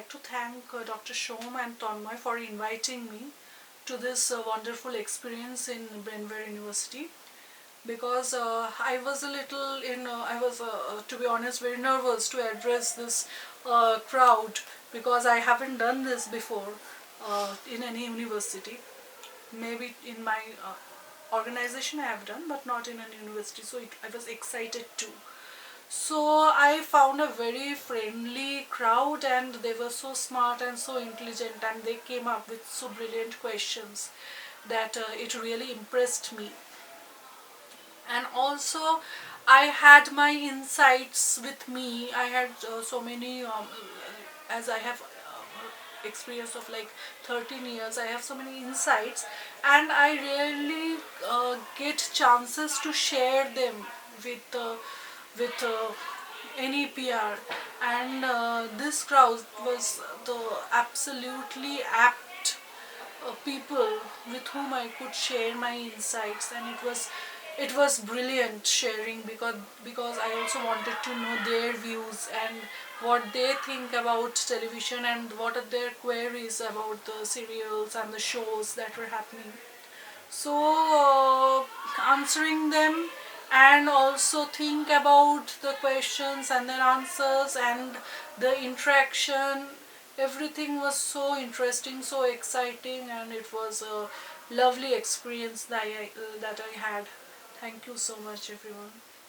like to thank Dr. Shom and Tanmay for inviting me to this wonderful experience in Brainware University, because I was a little I was to be honest very nervous to address this crowd, because I haven't done this before in any university. Maybe in my organization I have done, but not in an university, so I was excited too. So I found a very friendly crowd, and they were so smart and so intelligent, and they came up with so brilliant questions that it really impressed me. And also I had my insights with me. I had so many as I have experience of like 13 years, I have so many insights, and I rarely get chances to share them with any PR. And this crowd was the absolutely apt people with whom I could share my insights, and it was brilliant sharing, because I also wanted to know their views and what they think about television, and what are their queries about the serials and the shows that were happening. So answering them, and also think about the questions and their answers and the interaction, everything was so interesting, so exciting, and it was a lovely experience that I had. Thank you so much, everyone.